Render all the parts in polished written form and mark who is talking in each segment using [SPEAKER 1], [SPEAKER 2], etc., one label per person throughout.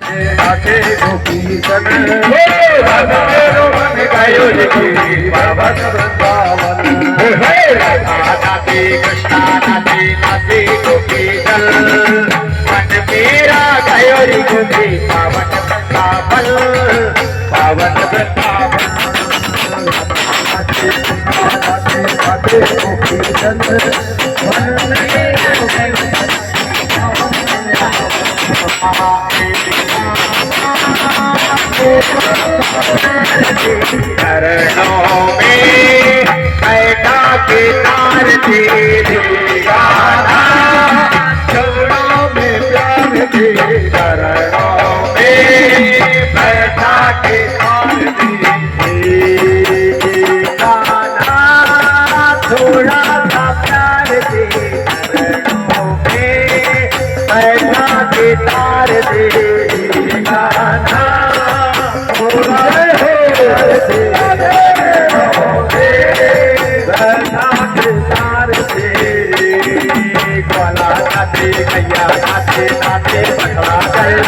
[SPEAKER 1] नाचे गोपी सन राधा मन गायो जी बाबा वृंदावन राधा नाचे कृष्णा नाचे नाचे गोपी सन मन मेरा गायो रे गोपी पावन वृंदावन पावन वृंदावन नाचे कृष्णा नाचे नाचे गोपी सन मन मेरा चरणों में बैठा के तार दे गाना चरणों में प्यार दे चरणों में बैठा के तार दे गाना थोड़ा सा प्यार दे चरणों में बैठा के तार दे गाना गैया नाचे नाचे पखड़ा चल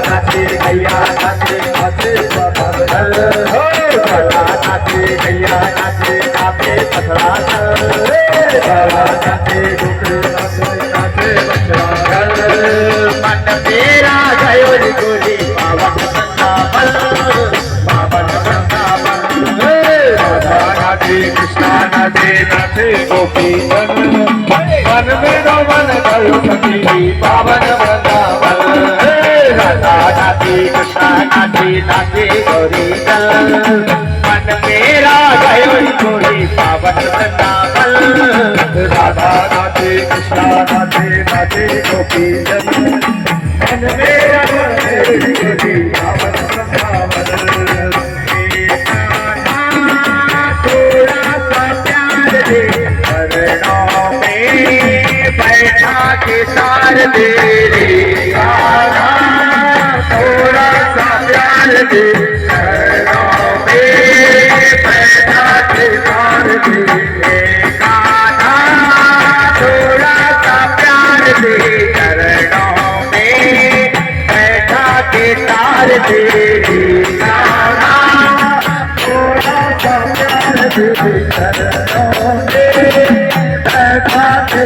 [SPEAKER 1] नाचे गैया नाचे नाचे पखड़ा चल नाचे गैया नाचे नाचे पखड़ा चल नाचे डुकरे नाचे नाचे पखड़ा चल मन मेरा गयो रे गोरी पावन वृंदावन पावन वृंदावन राधा नाचे कृष्णा नाचे नाचे गोपी मन मेरा मन गयो सखी पावन वृंदावन राधा नाचे कृष्णा नाचे नाचे गोरी चल मन मेरा गयो गोरी पावन वृंदावन राधा नाचे कृष्णा नाचे नाचे गोपी चल मन मेरा गोरी पावन वृंदावन थोड़ा सा प्यार दे चरणों में बैठा के तार दे गाना थोड़ा सा प्यार दे चरणों में बैठा के तार दे गाना थोड़ा सा प्यार दे चरणों में बैठा के तार दे गाना थोड़ा सा प्यार दे चरणों में बैठा के